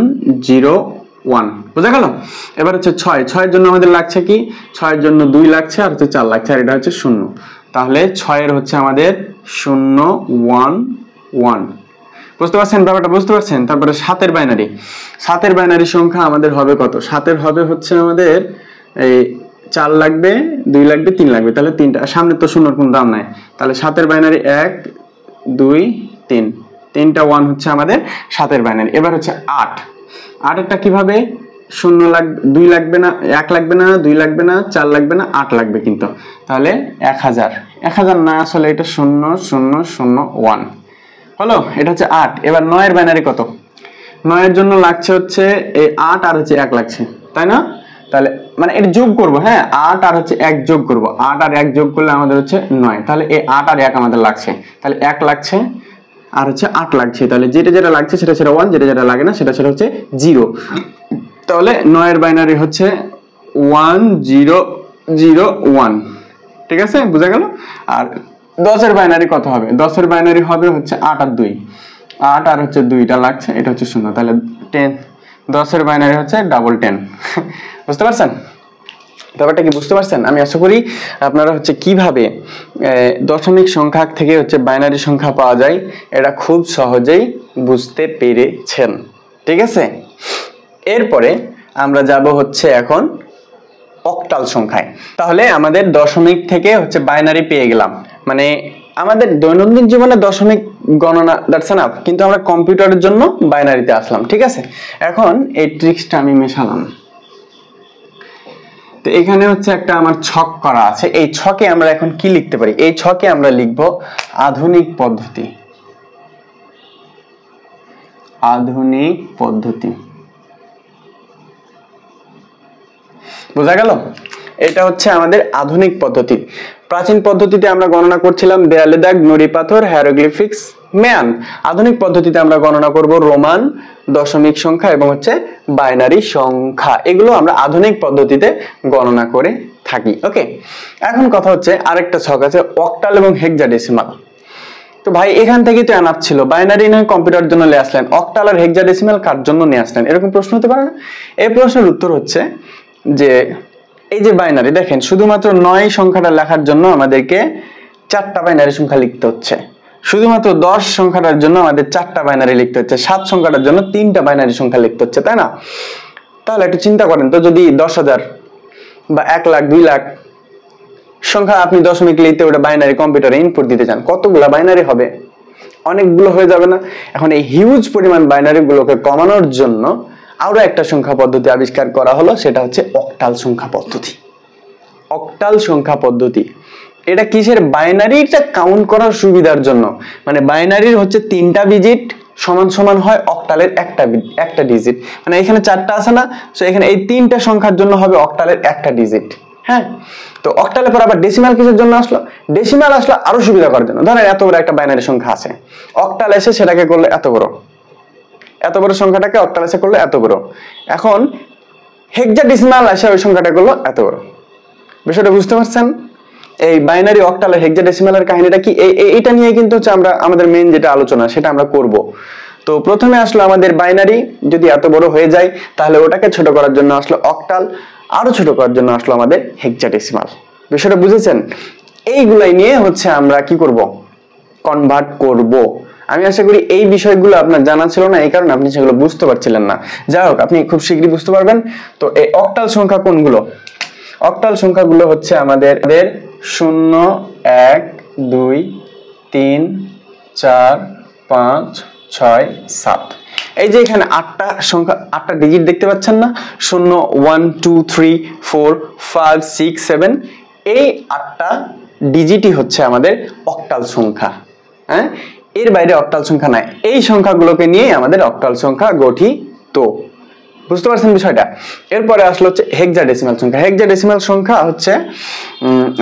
0 1। বুঝা গেল? এবার হচ্ছে 6 এর জন্য আমাদের লাগছে কি? 6 এর জন্য 2 লাগছে, আর হচ্ছে 4 লাগছে, আর এটা হচ্ছে 0। তাহলে 6 এর হচ্ছে আমাদের 0 1 1। বুঝতে পারছেন ব্যাপারটা, বুঝতে পারছেন? তারপরে 7 বাইনারি, 7 বাইনারি সংখ্যা আমাদের হবে কত? 7 হবে হচ্ছে আমাদের এই 4 লাগবে, 2 লাগবে, 3 লাগবে, তাহলে 3টা, সামনে তো শূন্যর কোনো দাম নাই, তাহলে 7 বাইনারি 1 2 3, 3টা 1 হচ্ছে আমাদের 7 বাইনারি। এবার হচ্ছে 8, 8 কিভাবে? 0 লাগবে, 2 লাগবে না, 1 লাগবে না, 2 লাগবে না, 4 লাগবে না, 8 লাগবে কিন্তু, তাহলে 1000, 1000 না, আসলে এটা 0 0 0 1 হলো, এটা হচ্ছে 8। এবার 9 বাইনারি কত? 9 জন্য লাগছে হচ্ছে এই 8 আর হচ্ছে 1 লাগছে, তাই না? তাহলে মানে এটা যোগ করব, হ্যাঁ, 8 আর হচ্ছে 1 যোগ করব, 8 আর 1 যোগ করলে আমাদের হচ্ছে 9, তাহলে এই 8 আর 1 আমাদের লাগছে, তাহলে 1 লাগছে আর হচ্ছে 8 লাগছে, তাহলে যেটা যেটা লাগছে সেটা সেটা 1, যেটা যেটা লাগে না সেটা সেটা হচ্ছে 0। তাহলে 9 বাইনারি হচ্ছে 1 0 0 1, ঠিক আছে, বোঝা গেল? আর 10 বাইনারি কত হবে? 10 বাইনারি হবে হচ্ছে 8 আর 2, 8 আর হচ্ছে 2টা লাগছে, এটা হচ্ছে 0, তাহলে 10, 10 বাইনারি হচ্ছে ডাবল 10। বুঝতে পারছেন ব্যাপারটা কি? বুঝতে পারছেন? আমি আশা করি আপনারা হচ্ছে কিভাবে দশমিক সংখ্যা থেকে হচ্ছে বাইনারি সংখ্যা পাওয়া যায় এটা খুব সহজেই বুঝতে পেরেছেন, ঠিক আছে? এরপরে আমরা যাব হচ্ছে এখন অক্টাল সংখ্যায়। তাহলে আমাদের দশমিক থেকে হচ্ছে বাইনারি পেয়ে গেলাম, মানে আমাদের দৈনন্দিন জীবনে দশমিক গণনা দ্যাটস এনাফ, কিন্তু আমরা কম্পিউটারের জন্য বাইনারিতে আসলাম, ঠিক আছে? এখন এই ট্রিক্সটা আমি মেশালাম। তো এখানে হচ্ছে একটা আমার ছক করা আছে, এই ছকে আমরা এখন কি লিখতে পারি? এই ছকে আমরা লিখব আধুনিক পদ্ধতি, আধুনিক পদ্ধতি। বোঝা গেল? এটা হচ্ছে আমাদের আধুনিক পদ্ধতি। প্রাচীন পদ্ধতিতে আমরা গণনা করছিলাম দেয়ালে দাগ, নুড়ি পাথর, হায়ারোগ্লিফিক্স, ম্যান। আধুনিক পদ্ধতিতে আমরা গণনা করব রোমান, দশমিক সংখ্যা এবং হচ্ছে বাইনারি সংখ্যা। এগুলো আমরা আধুনিক পদ্ধতিতে গণনা করে থাকি। ওকে, এখন কথা হচ্ছে আরেকটা ছক আছে অক্টাল এবং হেক্সাডেসিমাল। তো ভাই এখান থেকে তো এনাফ ছিল, বাইনারি নয় কম্পিউটারের জন্য নিয়ে আসলেন, অক্টাল আর হেক্সাডেসিমাল কার জন্য নিয়ে আসলেন? এরকম প্রশ্ন হতে পারে না? এই প্রশ্নের উত্তর হচ্ছে যে এই যে বাইনারি দেখেন, শুধুমাত্র 9 সংখ্যাটা লেখার জন্য আমাদেরকে 4টা বাইনারি সংখ্যা লিখতে হচ্ছে, শুধুমাত্র 10 সংখ্যাটার জন্য আমাদের 4টা বাইনারি লিখতে হচ্ছে, 7 সংখ্যাটার জন্য 3টা বাইনারি সংখ্যা লিখতে হচ্ছে, তাই না? তাহলে একটু চিন্তা করেন তো, যদি 10,000 বা 1 লাখ 2 লাখ সংখ্যা আপনি দশমিক লিখতে ওটা বাইনারি কম্পিউটারে ইনপুট দিতে চান, কতগুলো বাইনারি হবে? অনেকগুলো হয়ে যাবে না? এখন এই হিউজ পরিমাণ বাইনারি গুলোকে কমানোর জন্য আরো একটা সংখ্যা পদ্ধতি আবিষ্কার করা হলো, সেটা হচ্ছে অক্টাল সংখ্যা পদ্ধতি। অক্টাল সংখ্যা পদ্ধতি এটা কিসের? বাইনারিটা কাউন্ট করার সুবিধার জন্য, মানে বাইনারির হচ্ছে 3টা ডিজিট সমান সমান হয় অক্টালের একটা ডিজিট, মানে এখানে 4টা আছে না, সো এখানে এই 3টা সংখ্যার জন্য হবে অক্টালের একটা ডিজিট। হ্যাঁ, তো অক্টালের পর আবার ডেসিমাল কিসের জন্য আসলো? ডেসিমাল আসলো আরো সুবিধা করার জন্য। ধরেন এত বড় একটা বাইনারি সংখ্যা আছে, অক্টাল এসে সেটাকে করলে এত বড়, এত বড় সংখ্যাটাকে অক্টাল এসে করলে এত বড়, এখন হেক্সাডেসিমাল এসে ওই সংখ্যাটা করলো এত বড়। বিষয়টা বুঝতে পারছেন? এই বাইনারি অক্টাল আর হেক্সাডেসিমালের কাহিনীটা কি, এইটা নিয়ে কিন্তু হচ্ছে আমরা আমাদের মেইন যেটা আলোচনা সেটা আমরা করব। তো প্রথমে আসলো আমাদের বাইনারি, যদি এত বড় হয়ে যায় তাহলে ওটাকে ছোট করার জন্য আসলো অক্টাল, আরো ছোট করার জন্য আসলো আমাদের হেক্সাডেসিমাল। বিষয়টা বুঝেছেন? এইগুলাই নিয়ে হচ্ছে আমরা কি করব? কনভার্ট করব। আমি আশা করি এই বিষয়গুলো আপনার জানা ছিল না, এই কারণে আপনি সেগুলো বুঝতে পারছিলেন না। যাই হোক, আপনি খুব শীঘ্রই বুঝতে পারবেন। তো এই অক্টাল সংখ্যা কোনগুলো? অক্টাল সংখ্যাগুলো হচ্ছে আমাদের 0 1 2 3 4 5 6 7। এই যে এখানে 8টা সংখ্যা, 8টা ডিজিট দেখতে পাচ্ছেন না? 0 1 2 3 4 5 6 7, এই 8টা ডিজিটই হচ্ছে আমাদের অক্টাল সংখ্যা। হ্যাঁ, এর বাইরে অক্টাল সংখ্যা নাই। এই সংখ্যাগুলোকে নিয়ে আমাদের অক্টাল সংখ্যা গঠিত। বুঝতে পারছেন বিষয়টা? এরপরে আসলো হচ্ছে হেক্সাডেসিমাল সংখ্যা। হেক্সাডেসিমাল সংখ্যা হচ্ছে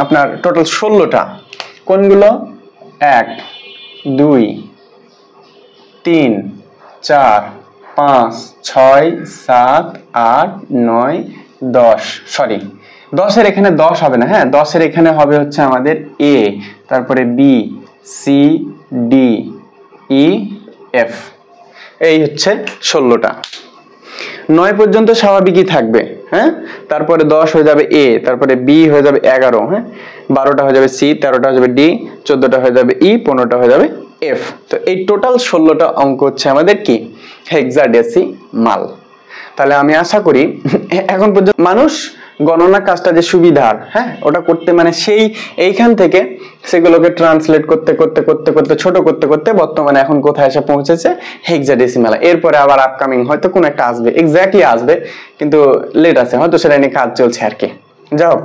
আপনার টোটাল 16টা। কোনগুলো? 1 2 3 4 5 6 7 8 9 10, সরি 10-এর এখানে 10 হবে না, হ্যাঁ 10-এর এখানে হবে হচ্ছে আমাদের এ, তারপরে B C D E F, এই হচ্ছে 16টা। 9 পর্যন্ত স্বাভাবিকই থাকবে, হ্যাঁ, তারপরে 10 হয়ে যাবে এ, তারপরে বি হয়ে যাবে 11, হ্যাঁ 12টা হয়ে যাবে সি, 13টা হয়ে যাবে ডি, 14টা হয়ে যাবে ই, 15টা হয়ে যাবে এফ। তো এই টোটাল 16টা অঙ্ক হচ্ছে আমাদের কি হেক্সাডেসিমাল। তাহলে আমি আশা করি এখন পর্যন্ত মানুষ গণনা কাজটা যে সুবিধার, হ্যাঁ, ওটা করতে মানে সেই এইখান থেকে সেগুলোকে ট্রান্সলেট করতে করতে করতে করতে ছোট করতে করতে বর্তমানে এখন কোথায় এসে পৌঁছেছে হেক্সাডেসিমাল। এরপরে আবার আপকামিং হয়তো কোন একটা আসবে, এক্স্যাক্টলি আসবে কিন্তু লেট আছে, হয়তো সেটা নিয়ে কাজ চলছে আর কি। যাও,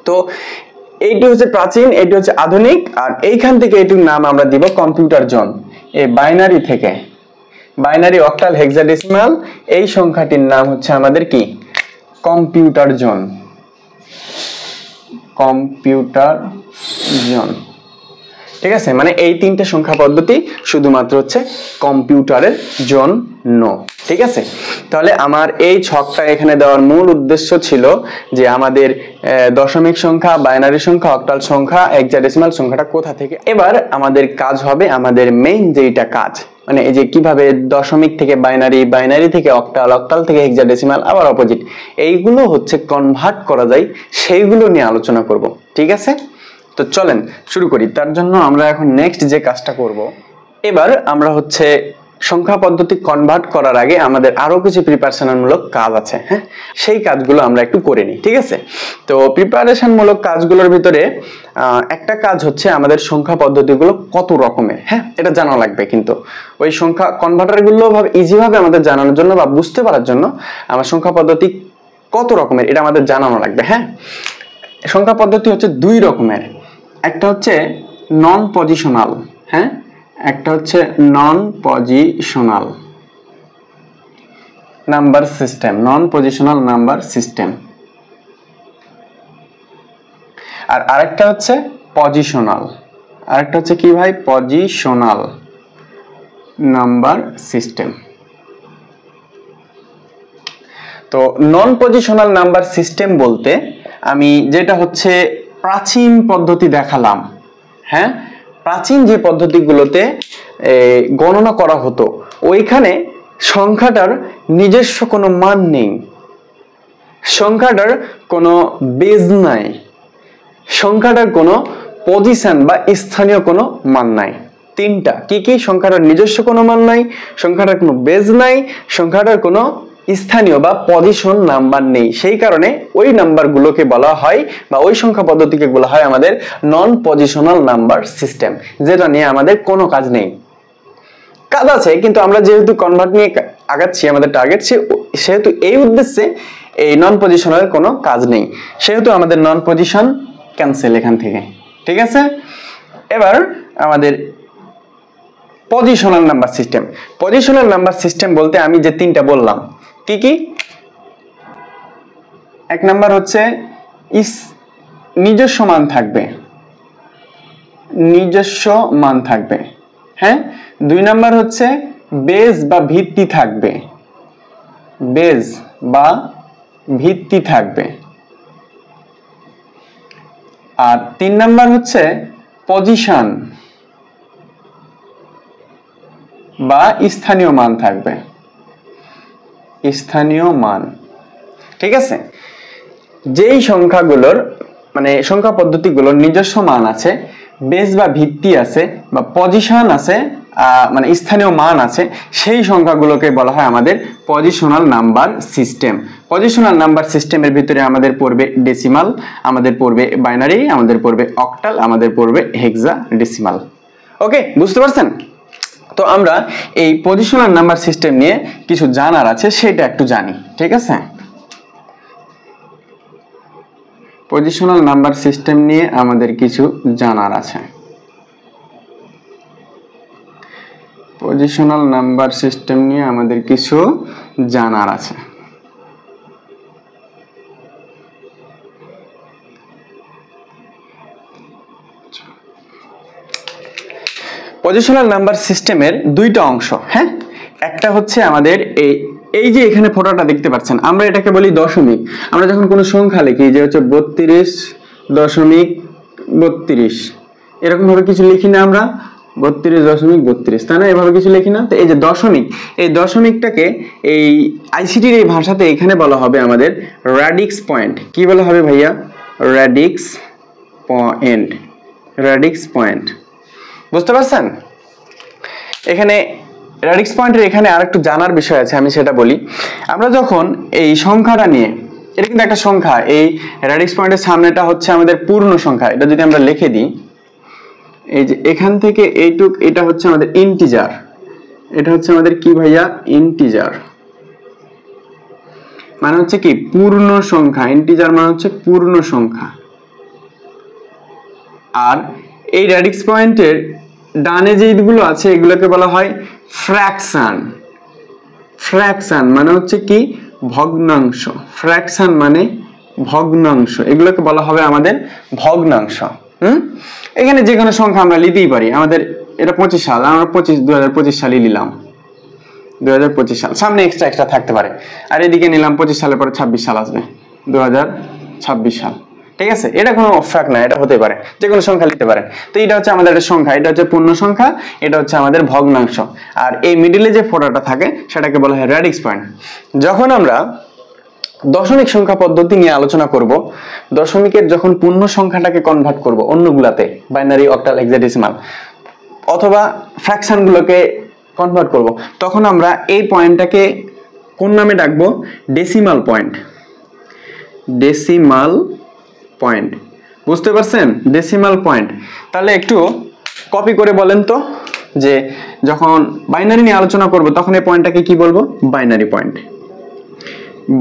তো এইটি হচ্ছে প্রাচীন, এটি হচ্ছে আধুনিক, আর এইখান থেকে এটির নাম আমরা দিব কম্পিউটার জোন। এই বাইনারি থেকে বাইনারি, অক্টাল, হেক্সাডেসিমাল এই সংখ্যাটির নাম হচ্ছে আমাদের কি কম্পিউটার জোন। কম্পিউটার জোন, ঠিক আছে, মানে এই তিনটে সংখ্যা পদ্ধতি শুধুমাত্র হচ্ছে কম্পিউটারের জন্য, ঠিক আছে। তাহলে আমার এই ছকটা এখানে দেওয়ার মূল উদ্দেশ্য ছিল যে আমাদের দশমিক সংখ্যা, বাইনারি সংখ্যা, অক্টাল সংখ্যা, হেক্সাডেসিমাল সংখ্যাটা কোথা থেকে। এবার আমাদের কাজ হবে, আমাদের মেইন যেটা কাজ মানে এই যে কিভাবে দশমিক থেকে বাইনারি, বাইনারি থেকে অক্টাল, অক্টাল থেকে হেক্সাডেসিমাল আবার অপোজিট, এইগুলো হচ্ছে কনভার্ট করা যায়, সেইগুলো নিয়ে আলোচনা করব, ঠিক আছে। তো চলেন শুরু করি। তার জন্য আমরা এখন নেক্সট যে কাজটা করব, এবার আমরা হচ্ছে সংখ্যা পদ্ধতি কনভার্ট করার আগে আমাদের আরো কিছু প্রিপারেশনমূলক কাজ আছে, হ্যাঁ, সেই কাজগুলো আমরা একটু করে নিই, ঠিক আছে। তো প্রিপারেশনমূলক কাজগুলোর ভিতরে একটা কাজ হচ্ছে আমাদের সংখ্যা পদ্ধতিগুলো কত রকমের, হ্যাঁ, এটা জানা লাগবে। কিন্তু ওই সংখ্যা কনভার্টারগুলো ইজি ভাবে আমাদের জানানোর জন্য বা বুঝতে পারার জন্য আমার সংখ্যা পদ্ধতি কত রকমের এটা আমাদের জানানো লাগবে, হ্যাঁ। সংখ্যা পদ্ধতি হচ্ছে দুই রকমের, একটা হচ্ছে নন পজিশনাল, হ্যাঁ, একটা হচ্ছে non positional number system, non positional number system. আর আরেকটা হচ্ছে পজিশনাল, আরেকটা হচ্ছে কি ভাই পজিশনাল নাম্বার সিস্টেম। তো নন পজিশনাল নাম্বার সিস্টেম বলতে আমি যেটা হচ্ছে প্রাচীন পদ্ধতি দেখালাম, হ্যাঁ, প্রাচীন যে পদ্ধতিগুলোতে গণনা করা হতো ওইখানে সংখ্যাটার নিজস্ব কোনো মান নেই, সংখ্যাটার কোনো বেজ নাই, সংখ্যাটার কোনো পজিশন বা স্থানীয় কোনো মান নাই। তিনটা কি কি? সংখ্যাটার নিজস্ব কোনো মান নাই, সংখ্যাটার কোনো বেজ নাই, সংখ্যাটার কোনো স্থানীয় বা পজিশন নাম্বার নেই। সেই কারণে ওই নাম্বারগুলোকে বলা হয় বা ওই সংখ্যা পদ্ধতিকে বলা হয় আমাদের নন পজিশনাল নাম্বার সিস্টেম, যেটা নিয়ে আমাদের কোনো কাজ নেই। কাজ আছে কিন্তু আমরা যেহেতু কনভার্ট নিয়ে আগাচ্ছি, আমাদের টার্গেট, সেহেতু এই উদ্দেশ্যে এই নন পজিশনাল কোনো কাজ নেই, সেহেতু আমাদের নন পজিশন ক্যান্সেল এখান থেকে, ঠিক আছে। এবার আমাদের positional number system. Positional number system বলতে আমি যে তিনটা বললাম কি কি? এক নাম্বার হচ্ছে নিজস্ব মান থাকবে, নিজস্ব মান থাকবে, হ্যাঁ। দুই নাম্বার হচ্ছে বেজ বা ভিত্তি থাকবে, বেজ বা ভিত্তি থাকবে। আর তিন নাম্বার হচ্ছে পজিশন বা স্থানীয় মান থাকবে, স্থানীয় মান, ঠিক আছে। যেই সংখ্যাগুলোর মানে সংখ্যা পদ্ধতিগুলোর নিজস্ব মান আছে, বেস বা ভিত্তি আছে বা পজিশন আছে, মানে স্থানীয় মান আছে, সেই সংখ্যাগুলোকে বলা হয় আমাদের positional number system. Positional number সিস্টেমের ভিতরে আমাদের পড়বে ডেসিমাল, আমাদের পড়বে বাইনারি, আমাদের পড়বে অক্টাল, আমাদের পড়বে হেক্সাডেসিমাল। ওকে, বুঝতে পারছেন? তো আমরা এই পজিশনাল নাম্বার সিস্টেম নিয়ে কিছু জানার আছে, সেটা একটু জানি, ঠিক আছে। পজিশনাল নাম্বার সিস্টেম নিয়ে আমাদের কিছু জানার আছে। পজিশনাল নাম্বার সিস্টেম নিয়ে আমাদের কিছু জানার আছে। পজিশনাল নাম্বার সিস্টেমের দুইটা অংশ, হ্যাঁ। একটা হচ্ছে আমাদের এই যে এখানে ফটোটা দেখতে পাচ্ছেন, আমরা এটাকে বলি দশমিক। আমরা যখন কোনো সংখ্যা লিখি যে হচ্ছে 32.32 এরকম ভাবে কিছু লিখি না আমরা, 32.32, তাই না? এভাবে কিছু লিখি না। তো এই যে দশমিক, এই দশমিকটাকে এই আইসিটির এই ভাষাতে এখানে বলা হবে আমাদের র্যাডিক্স পয়েন্ট। কি বলা হবে ভাইয়া? Radix point, radix point. বুঝতে পারছেন? এখানে রেডিক্স পয়েন্টের এখানে আরেকটু জানার বিষয় আছে, আমি সেটা বলি। আমরা যখন এই সংখ্যাটা নিয়ে, এটা কিন্তু একটা সংখ্যা, এই রেডিক্স পয়েন্টের সামনেটা হচ্ছে আমাদের পূর্ণ সংখ্যা, এটা যদি আমরা লিখে দিই, এই যে এখান থেকে এইটুক, এটা হচ্ছে আমাদের ইন্টিজার, এটা হচ্ছে আমাদের কি ভাইয়া, ইন্টিজার মানে হচ্ছে কি পূর্ণ সংখ্যা, ইন্টিজার মানে হচ্ছে পূর্ণ সংখ্যা। আর এই রেডিক্স পয়েন্টের ডানে যেগুলো আছে এগুলোকে বলা হয় ফ্র্যাকশন। ফ্র্যাকশন মানে হচ্ছে কি ভগ্নাংশ, ফ্র্যাকশন মানে ভগ্নাংশ, এগুলোকে বলা হবে আমাদের ভগ্নাংশ। এখানে যে কোনো সংখ্যা আমরা নিতেই পারি। আমাদের এটা 25 সাল, আমরা 2025 সালই নিলাম, 2025 সাল, সামনে এক্সট্রা থাকতে পারে। আর এদিকে নিলাম 25 সালের পরে 26 সাল আসবে, 2026 সাল। ঠিক আছে, এটা কোনো ফ্যাক্ট না, এটা হতে পারে, যে কোনো সংখ্যা নিতে পারেন। তো এটা হচ্ছে আমাদের সংখ্যা, এটা হচ্ছে পূর্ণ সংখ্যা, এটা হচ্ছে আমাদের ভগ্নাংশ। আর এই মিডিলে যে ফোঁটাটা থাকে সেটাকে বলা হয় রেডিক্স পয়েন্ট। যখন আমরা দশমিক সংখ্যা পদ্ধতি নিয়ে আলোচনা করব, দশমিকের যখন পূর্ণ সংখ্যাটাকে কনভার্ট করব অন্যগুলাতে, বাইনারি, অক্টাল, হেক্সাডেসিমাল অথবা ফ্র্যাকশন গুলোকে কনভার্ট করব, তখন আমরা এই পয়েন্টটাকে কোন নামে ডাকবো, ডেসিমাল পয়েন্ট। ডেসিমাল পয়েন্ট, বুঝতে পারছেন, ডেসিমাল পয়েন্ট। তাহলে একটু কপি করে বলেন তো, যে যখন বাইনারি নিয়ে আলোচনা করব তখন এই পয়েন্টটাকে কি বলবো, binary point.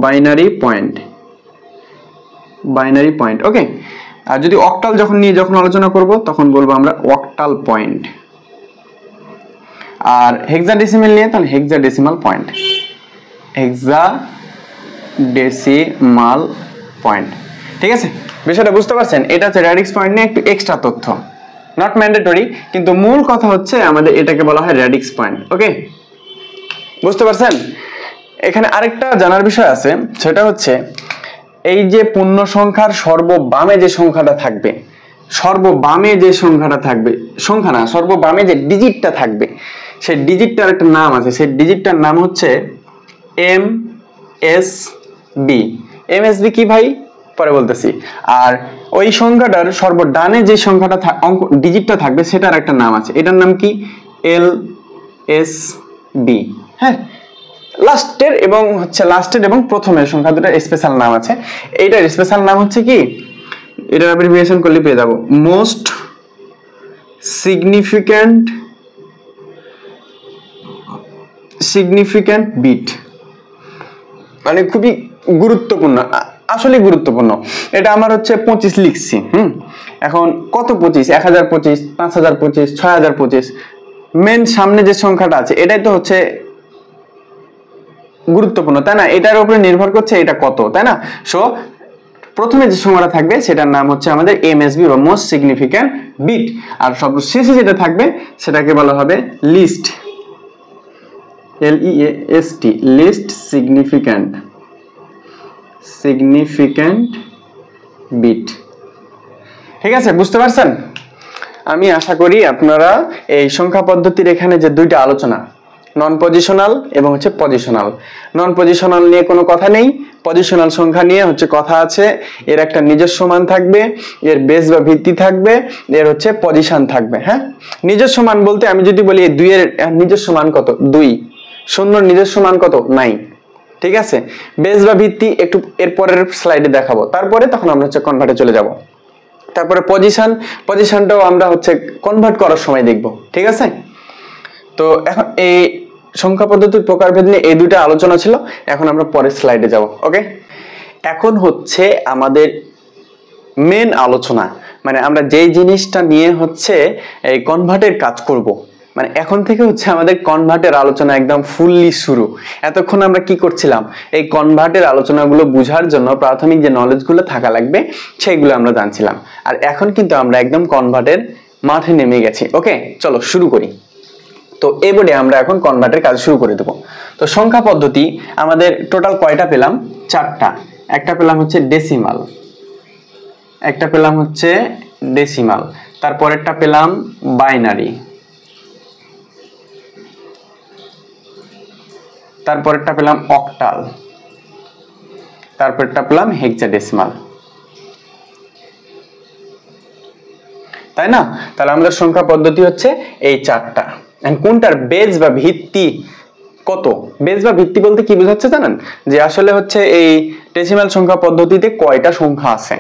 Binary point, binary point, okay. আর যদি অক্টাল যখন আলোচনা করব তখন বলবো আমরা অক্টাল পয়েন্ট। আর হেক্সাডেসিমাল নিয়ে তাহলে হেক্সাডেসিমাল পয়েন্ট, হেক্সাডেসিমাল পয়েন্ট। ঠিক আছে, বিষয়টা বুঝতে পারছেন? এটা হচ্ছে রেডিক্স পয়েন্ট নিয়ে একটু এক্সট্রা তথ্য, নট ম্যান্ডেটরি, কিন্তু মূল কথা হচ্ছে আমাদের এটাকে বলা হয় রেডিক্স পয়েন্ট। ওকে, বুঝতে পারছেন? এখানে আরেকটা জানার বিষয় আছে, সেটা হচ্ছে এই যে পূর্ণ সংখ্যার সর্ববামে যে সংখ্যাটা থাকবে, সর্ববামে যে সংখ্যাটা থাকবে, সংখ্যা না, সর্ববামে যে ডিজিটটা থাকবে, সেই ডিজিটটার একটা নাম আছে, সেই ডিজিটটার নাম হচ্ছে MSB। MSB কি ভাই, পরে বলতেছি। আর ওই সংখ্যাটার সর্বডানে যে সংখ্যাটা ডিজিটটা থাকবে সেটার একটা নাম আছে, এটার নাম কি, LSB। হ্যাঁ, লাস্টের এবং প্রথমের সংখ্যা দুটো স্পেশাল নাম আছে। এইটার স্পেশাল নাম হচ্ছে কি, এটার অ্যাব্রিভিয়েশন করলে পেয়ে যাব, মোস্ট সিগনিফিক্যান্ট বিট, মানে খুবই গুরুত্বপূর্ণ, আসলে গুরুত্বপূর্ণ। এটা আমার হচ্ছে 25 লিখছি, এখন কত 25, 1025, 5025, 6025, মেন সামনে যে সংখ্যাটা আছে এটাই তো হচ্ছে গুরুত্বপূর্ণ, তাই না? এটার উপরে নির্ভর করছে এটা কত, তাই না? সো প্রথমে যে সংখ্যাটা থাকবে সেটার নাম হচ্ছে আমাদের MSB বা মোস্ট সিগনিফিক্যান্ট বিট। আর সর্বশেষে যেটা থাকবে সেটাকে বলা হবে least, LEAST, least significant bit. ঠিক আছে, বুঝতে পারছেন? আমি আশা করি আপনারা এই সংখ্যা পদ্ধতির এখানে যে দুইটা আলোচনা, নন পজিশনাল এবং হচ্ছে পজিশনাল, নন পজিশনাল নিয়ে কোনো কথা নেই, পজিশনাল সংখ্যা নিয়ে হচ্ছে কথা আছে। এর একটা নিজস্ব মান থাকবে, এর বেস বা ভিত্তি থাকবে, এর হচ্ছে পজিশন থাকবে। হ্যাঁ, নিজস্ব মান বলতে আমি যদি বলি এই 2 এর নিজস্ব মান কত, 2, 0 নিজস্ব মান কত, 9। ঠিক আছে, বেস বা ভিত্তি একটু এর পরের স্লাইডে দেখাবো, তারপরে তখন আমরা হচ্ছে কনভার্টে চলে যাব। তারপরে পজিশনটাও আমরা হচ্ছে কনভার্ট করার সময় দেখব। ঠিক আছে, তো এখন এই সংখ্যা পদ্ধতির প্রকারভেদ নিয়ে এই দুইটা আলোচনা ছিল, এখন আমরা পরের স্লাইডে যাব। ওকে, এখন হচ্ছে আমাদের মেন আলোচনা, মানে আমরা যেই জিনিসটা নিয়ে হচ্ছে এই কনভার্টের কাজ করব, মানে এখন থেকে হচ্ছে আমাদের কনভার্টের আলোচনা একদম ফুললি শুরু। এতক্ষণ আমরা কি করছিলাম, এই কনভার্টের আলোচনাগুলো বোঝার জন্য প্রাথমিক যে নলেজগুলো থাকা লাগবে সেইগুলো আমরা জানছিলাম, আর এখন কিন্তু আমরা একদম কনভার্টের মাঠে নেমে গেছি। ওকে, চলো শুরু করি। তো এই বোর্ডে আমরা এখন কনভার্টের কাজ শুরু করে দেবো। তো সংখ্যা পদ্ধতি আমাদের টোটাল কয়টা পেলাম, 4টা। একটা পেলাম হচ্ছে ডেসিমাল, একটা পেলাম হচ্ছে ডেসিমাল, তারপরেরটা পেলাম বাইনারি, তারপরেরটা পেলাম অক্টাল, তারপরেরটা পেলাম হেক্সাডেসিমাল, তাই না? তাহলে আমাদের সংখ্যা পদ্ধতি হচ্ছে এই 4টা। কোনটার বেজ বা ভিত্তি কত? বেজ বা ভিত্তি বলতে কি বোঝাচ্ছে জানেন? যে আসলে হচ্ছে এই ডেসিমাল সংখ্যা পদ্ধতিতে কয়টা সংখ্যা আছে,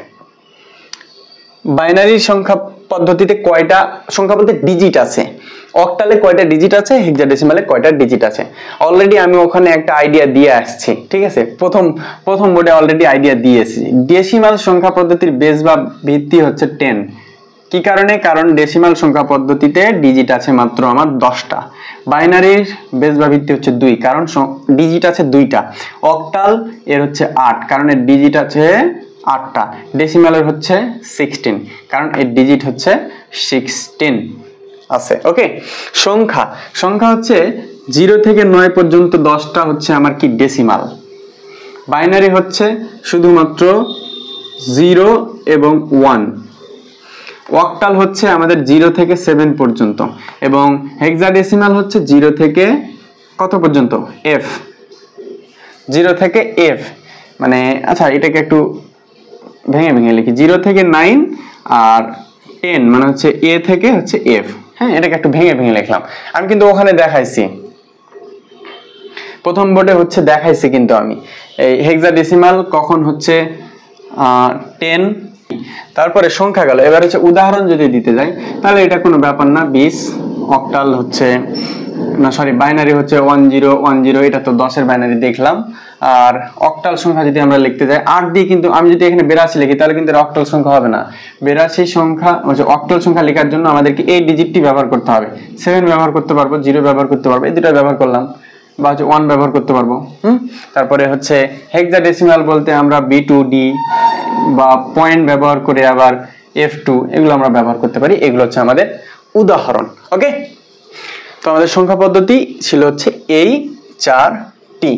বাইনারি সংখ্যা পদ্ধতিতে কয়টা সংখ্যা বলতে ডিজিট আছে, অক্টালে কয়টা ডিজিট আছে, হেক্সাডেসিমালে কয়টা ডিজিট আছে। অলরেডি আমি ওখানে একটা আইডিয়া দিয়ে আসছি, ঠিক আছে, প্রথম বোর্ডে অলরেডি আইডিয়া দিয়েছি। ডেসিমাল সংখ্যা পদ্ধতির বেস বা ভিত্তি হচ্ছে 10। কি কারণে? কারণ ডেসিমাল সংখ্যা পদ্ধতিতে ডিজিট আছে মাত্র আমার 10টা, বাইনারির বেস বা ভিত্তি হচ্ছে 2 কারণ ডিজিট আছে 2টা, অক্টাল এর হচ্ছে 8 কারণ এর ডিজিট আছে 8টা, ডেসিমালের হচ্ছে 16 কারণ এর ডিজিট হচ্ছে 16 আছে। ওকে, সংখ্যা হচ্ছে 0 থেকে 9 পর্যন্ত 10টা হচ্ছে আমার কি ডেসিমাল, বাইনারি হচ্ছে শুধুমাত্র 0 এবং 1, অক্টাল হচ্ছে আমাদের 0 থেকে 7 পর্যন্ত, এবং হেক্সাডেসিমাল হচ্ছে 0 থেকে কত পর্যন্ত? f, 0 থেকে f, মানে আচ্ছা এটাকে একটু ভেঙে লিখি, 0 থেকে 9 আর 10 মানে হচ্ছে a থেকে হচ্ছে f। হ্যাঁ, এটাকে একটু ভেঙে লিখলাম। আমি কিন্তু ওখানে দেখাইছি, প্রথম বোর্ডে হচ্ছে দেখাইছি কিন্তু আমি এই হেক্সাডেসিমাল কখন হচ্ছে 10, তারপরে সংখ্যা গেল। এবার হচ্ছে উদাহরণ যদি দিতে যাই তাহলে এটা কোনো ব্যাপার না, 20, অক্টাল হচ্ছে না সরি বাইনারি হচ্ছে 1010, এটা তো 10 এর বাইনারি দেখলাম। আর অক্টাল সংখ্যা যদি আমরা লিখতে যাই 8 দিয়ে, কিন্তু আমি যদি এখানে 82 লিখি তাহলে কিন্তু অক্টাল সংখ্যা হবে না। 82 সংখ্যা হচ্ছে অক্টাল সংখ্যা লেখার জন্য আমাদেরকে এই ডিজিটটি ব্যবহার করতে হবে, 7 ব্যবহার করতে পারবো, 0 ব্যবহার করতে পারবো, এই দুটো ব্যবহার করলাম, বা হচ্ছে 1 ব্যবহার করতে পারবো। তারপরে হচ্ছে হেক্সাডেসিমাল বলতে আমরা B2D বা পয়েন্ট ব্যবহার করে আবার F2 এগুলো আমরা ব্যবহার করতে পারি। এগুলো হচ্ছে আমাদের উদাহরণ। ওকে, তো আমাদের সংখ্যা পদ্ধতি ছিল হচ্ছে এই 4টি।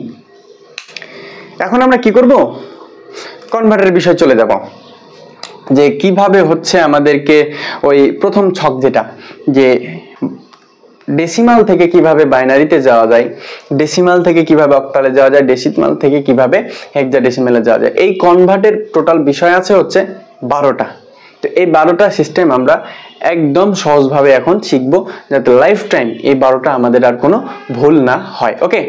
এখন আমরা কি করব? কনভার্টারের বিষয়ে চলে যাব, যে কিভাবে হচ্ছে আমাদেরকে ওই প্রথম ছক যেটা, যে ডেসিমাল থেকে কিভাবে বাইনারিতে যাওয়া যায়, ডেসিমাল থেকে কিভাবে অক্টালে যাওয়া যায়, ডেসিমাল থেকে কিভাবে হেক্সাডেসিমালে যাওয়া যায়, এই কনভার্টের টোটাল বিষয় আছে হচ্ছে 12টা। তো এই 12টা সিস্টেম আমরা একদম সহজভাবে এখন শিখবো, যাতে লাইফ টাইম এই 12টা আমাদের আর কোনো ভুল না হয়। ওকে।